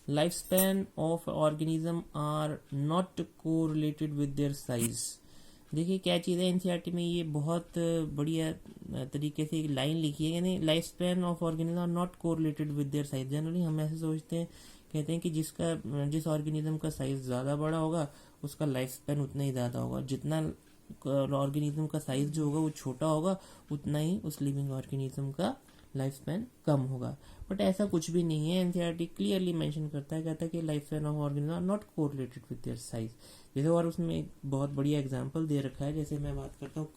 Life span of organism are not correlated with their size. देखिए क्या चीज़ है, NCERT में ये बहुत बढ़िया तरीके से एक लाइन लिखी है, यानी life span of organism are not correlated with their size. Generally हम ऐसे सोचते हैं, कहते हैं कि जिस ऑर्गेनिज्म का साइज ज़्यादा बड़ा होगा उसका लाइफ स्पैन उतना ही ज़्यादा होगा, जितना ऑर्गेनिज्म का साइज जो होगा वो छोटा होगा उतना ही उस लिविंग ऑर्गेनिज्म का लाइफ स्पैन कम होगा। बट ऐसा कुछ भी नहीं है, एनसीईआरटी क्लियरली मेंशन करता है, कहता है कि life span of organism are not correlated with their size. जैसे और उसमें एक बहुत बढ़िया एग्जांपल दे रखा है, जैसे मैं बात करता हूँ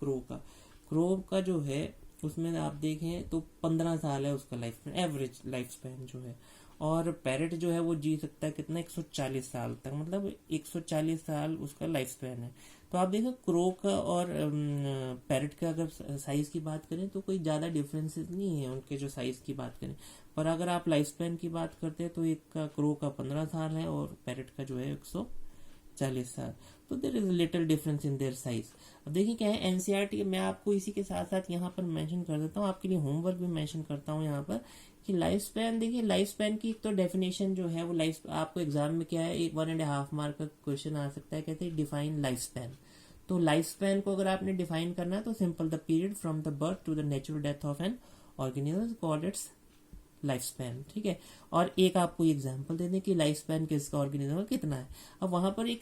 क्रो का जो है उसमें आप देखें तो 15 साल है उसका life span, average life span जो है। और पैरेट जो है वो जी सकता है कितना, 140 साल तक, मतलब 140 साल उसका लाइफ स्पैन है। तो आप देखो क्रो का और पैरेट का अगर साइज की बात करें तो कोई ज़्यादा डिफरेंसेस नहीं है उनके जो साइज की बात करें। पर अगर आप लाइफ स्पैन की बात करते हैं तो एक का क्रो का 15 साल है और पैरेट का जो है 140 साल। तो there is little difference in their size. अब देखिए क्या है, एनसीईआरटी में आपको इसी के साथ साथ यहाँ पर मेंशन कर देता हूँ, आपके लिए होमवर्क भी मेंशन करता हूँ यहाँ पर कि लाइफ स्पैन, देखिए लाइफ स्पैन की एक तो डेफिनेशन जो है वो लाइफ, आपको एग्जाम में क्या है, एक 1.5 मार्क का क्वेश्चन आ सकता है, कहते हैं डिफाइन लाइफ स्पैन। तो लाइफ स्पैन को अगर आपने डिफाइन करना है तो simple, the period from the birth to the natural death of an organism called its life span. ठीक है, और एक आपको एग्जांपल दे दें कि लाइफ स्पैन किसका ऑर्गेनिज्म का कितना है। अब वहां पर एक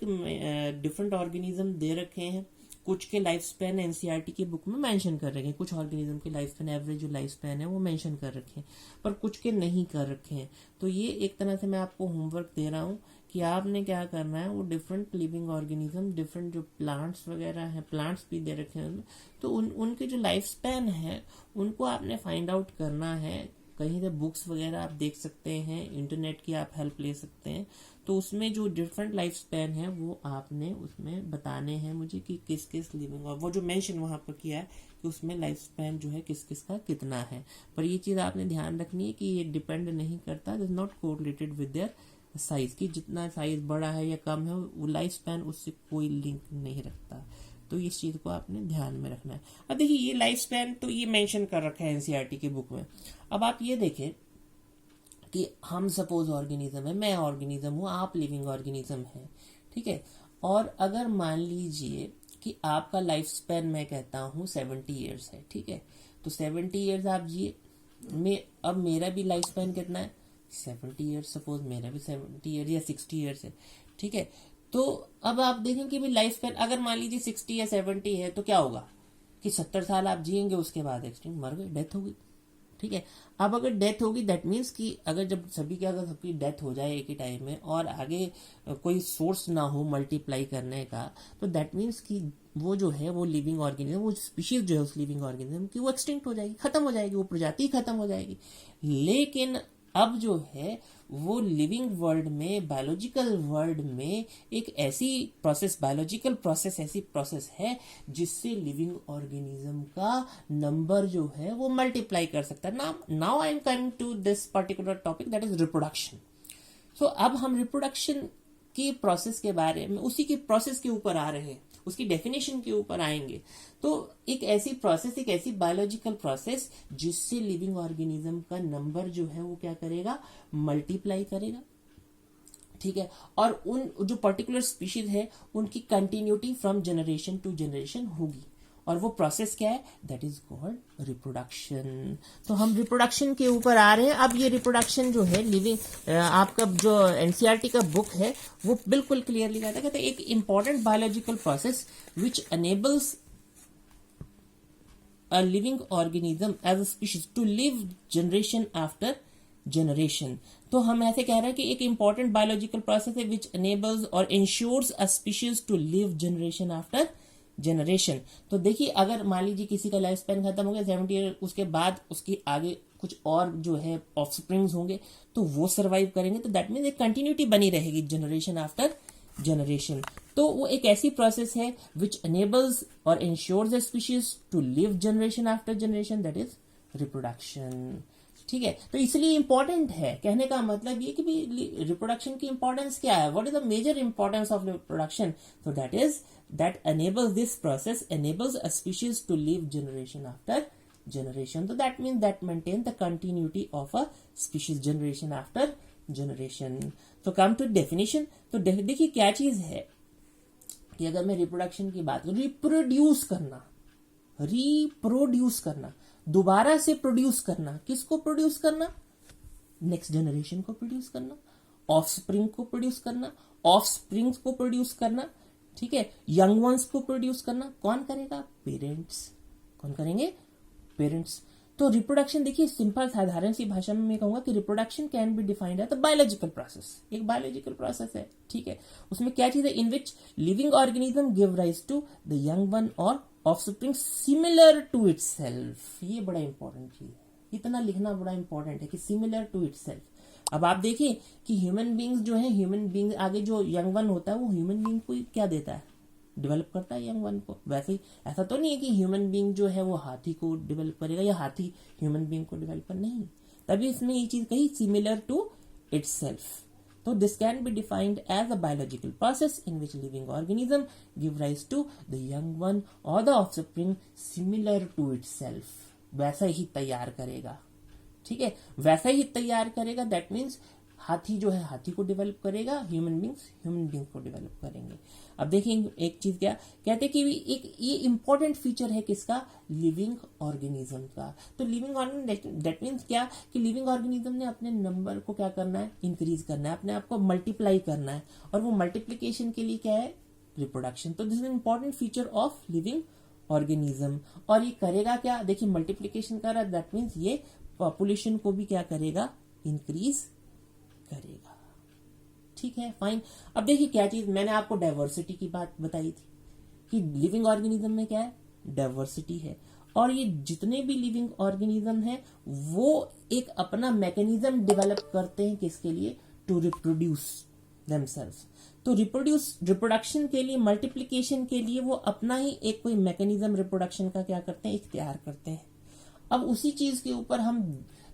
डिफरेंट ऑर्गेनिज्म दे रखे हैं, कुछ के लाइफ स्पैन एनसीईआरटी की बुक में मेंशन कर रखे हैं, कुछ ऑर्गेनिज्म के लाइफ स्पैन, एवरेज जो लाइफ स्पैन है वो मेंशन कर रखे हैं, पर कुछ के नहीं कर रखे हैं। तो ये एक तरह से मैं आपको होमवर्क दे रहा हूँ कि आपने क्या करना है, वो डिफरेंट लिविंग ऑर्गेनिज्म, डिफरेंट जो प्लांट्स वगैरह हैं, प्लांट्स भी दे रखे हैं, तो उनके जो लाइफ स्पैन है उनको आपने फाइंड आउट करना है। कहीं से बुक्स वगैरह आप देख सकते हैं, इंटरनेट की आप हेल्प ले सकते हैं, तो उसमें जो डिफरेंट लाइफ स्पैन है वो आपने उसमें बताने हैं मुझे कि किस किस लिविंग, और वो जो मेंशन वहां पर किया है कि उसमें लाइफ स्पैन जो है किस किस का कितना है। पर ये चीज़ आपने ध्यान रखनी है कि ये डिपेंड नहीं करता, is not correlated with their size, की जितना साइज बड़ा है या कम है वो लाइफ स्पैन उससे कोई लिंक नहीं रखता। तो इस चीज को आपने ध्यान में रखना है। अब देखिए ये लाइफ स्पैन तो ये मेंशन कर रखा है एनसीईआरटी की बुक में। अब आप ये देखें कि हम सपोज ऑर्गेनिज्म है, मैं ऑर्गेनिज्म हूं, आप लिविंग ऑर्गेनिज्म है, ठीक है। और अगर मान लीजिए कि आपका लाइफ स्पैन मैं कहता हूं 70 ईयर्स है, ठीक है, तो 70 ईयर्स आप जिए, अब मेरा भी लाइफ स्पैन कितना है, 70 ईयर्स, सपोज मेरा भी 70 ईयर्स या 60 ईयर्स है, ठीक है। तो अब आप देखें कि भाई लाइफ स्पैन अगर मान लीजिए 60 या 70 है तो क्या होगा कि 70 साल आप जिएंगे, उसके बाद एक्सट्रीम मर गए, डेथ होगी, ठीक है। अब अगर डेथ होगी दैट मीन्स कि अगर जब अगर सबकी डेथ हो जाए एक ही टाइम में और आगे कोई सोर्स ना हो मल्टीप्लाई करने का, तो दैट मीन्स कि वो जो है वो लिविंग ऑर्गेनिज्म, वो स्पीशीज जो है उस लिविंग ऑर्गेनिज्म की वो एक्सटिंक्ट हो जाएगी, खत्म हो जाएगी, वो प्रजाति खत्म हो जाएगी। लेकिन अब जो है वो लिविंग वर्ल्ड में, बायोलॉजिकल वर्ल्ड में एक ऐसी प्रोसेस, बायोलॉजिकल प्रोसेस ऐसी प्रोसेस है जिससे लिविंग ऑर्गेनिज्म का नंबर जो है वो मल्टीप्लाई कर सकता है। Now I am coming to this particular topic, that is reproduction. So अब हम रिप्रोडक्शन की प्रोसेस के बारे में, उसी की प्रोसेस के ऊपर आ रहे हैं, उसकी डेफिनेशन के ऊपर आएंगे। तो एक ऐसी प्रोसेस, एक ऐसी बायोलॉजिकल प्रोसेस जिससे लिविंग ऑर्गेनिज्म का नंबर जो है वो क्या करेगा, मल्टीप्लाई करेगा, ठीक है। और उन जो पर्टिकुलर स्पीशीज है उनकी continuity from generation to generation होगी, और वो प्रोसेस क्या है, दैट इज कॉल्ड रिप्रोडक्शन। तो हम रिप्रोडक्शन के ऊपर आ रहे हैं। अब ये रिप्रोडक्शन जो है लिविंग, आपका जो एनसीईआरटी का बुक है वो बिल्कुल क्लियरली कहता है एक important biological process which enables a living organism as a species to live generation after generation. तो हम ऐसे कह रहे हैं कि एक इंपॉर्टेंट बायोलॉजिकल प्रोसेस है विच अनेबल्स और ensures a species to live generation after generation. तो देखिए अगर मान लीजिए किसी का लाइफ स्पैन खत्म हो गया 70 ईयर, उसके बाद उसकी आगे कुछ और जो है ऑफस्प्रिंग्स होंगे तो वो सर्वाइव करेंगे, तो दैट मीन्स एक कंटिन्यूटी बनी रहेगी जनरेशन आफ्टर जनरेशन। तो वो एक ऐसी प्रोसेस है विच अनेबल्स और ensures the species to live generation after generation, that is reproduction, ठीक है। तो इसलिए इंपॉर्टेंट है, कहने का मतलब ये कि भी रिप्रोडक्शन की इंपॉर्टेंस क्या है, what is the major importance of reproduction, so that enables this process enables a species to live generation after generation. So that means that maintain the continuity of a species generation after generation. तो come to definition, तो देखिए क्या चीज है कि अगर मैं reproduction की बात करूं, रिप्रोड्यूस करना, दोबारा से प्रोड्यूस करना, किसको प्रोड्यूस करना? नेक्स्ट जनरेशन को प्रोड्यूस करना, ऑफस्प्रिंग को प्रोड्यूस करना, ऑफस्प्रिंग्स को प्रोड्यूस करना, ठीक है, यंग वंस को प्रोड्यूस करना। कौन करेगा? पेरेंट्स। कौन करेंगे? पेरेंट्स। तो रिप्रोडक्शन देखिए सिंपल साधारण सी भाषा में मैं कहूंगा कि reproduction can be defined as the biological process. एक बायोलॉजिकल प्रोसेस है, ठीक है। उसमें क्या चीज है? In which living organism give rise to the young one और ऑफस्प्रिंग सिमिलर टू इटसेल्फ। ये बड़ा इंपॉर्टेंट चीज है, इतना लिखना बड़ा इंपॉर्टेंट है कि सिमिलर टू इटसेल्फ। अब आप देखिए कि ह्यूमन बींग्स जो है, ह्यूमन बींग आगे जो यंग वन होता है वो ह्यूमन बींग को क्या देता है? डेवलप करता है यंग वन को। वैसे ही ऐसा तो नहीं है कि ह्यूमन बींग जो है वो हाथी को डेवलप करेगा या हाथी ह्यूमन बींग को डेवलप कर, नहीं। तभी इसमें ये चीज कही सिमिलर टू इटसेल्फ। तो this can be defined as a biological process in which living organism give rise to the young one और the offspring similar to itself. वैसा ही तैयार करेगा, ठीक है, वैसा ही तैयार करेगा। दैट मीन्स हाथी जो है हाथी को डेवलप करेगा, ह्यूमन बींग्स को डेवलप करेंगे। अब देखिए एक चीज क्या कहते हैं कि एक ये इंपॉर्टेंट फीचर है किसका? लिविंग ऑर्गेनिज्म का। तो लिविंग ऑर्गेनिज्म दैट मीन्स क्या कि लिविंग ऑर्गेनिज्म ने अपने नंबर को क्या करना है? इंक्रीज करना है, अपने आप को मल्टीप्लाई करना है। और वो मल्टीप्लीकेशन के लिए क्या है? रिप्रोडक्शन। तो this is important feature of living organism. और ये करेगा क्या? देखिए मल्टीप्लीकेशन कर रहा है, दैट मीन्स ये पॉपुलेशन को भी क्या करेगा? इंक्रीज करेगा, ठीक है, फाइन। अब देखिए क्या चीज मैंने आपको डाइवर्सिटी की बात बताई थी कि लिविंग ऑर्गेनिज्म में क्या है? डाइवर्सिटी है। और ये जितने भी लिविंग ऑर्गेनिज्म है वो एक अपना मैकेनिज्म डेवलप करते हैं, किसके लिए? To reproduce themselves. तो रिप्रोडक्शन के लिए, मल्टीप्लीकेशन के लिए वो अपना ही एक कोई मैकेनिज्म रिप्रोडक्शन का क्या करते हैं? इख्तियार करते हैं। अब उसी चीज के ऊपर हम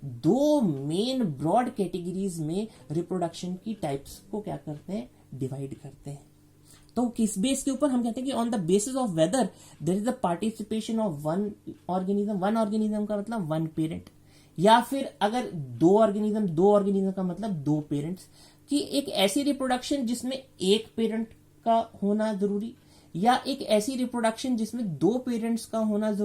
दो मेन ब्रॉड कैटेगरीज में रिप्रोडक्शन की टाइप्स को क्या करते हैं? डिवाइड करते हैं। तो किस बेस के ऊपर? हम कहते हैं कि on the basis of whether there is the participation of one organism का मतलब वन पेरेंट, या फिर अगर दो ऑर्गेनिज्म का मतलब दो पेरेंट्स, कि एक ऐसी रिप्रोडक्शन जिसमें एक पेरेंट का होना जरूरी, या एक ऐसी रिप्रोडक्शन जिसमें दो पेरेंट्स का होना जरूरी।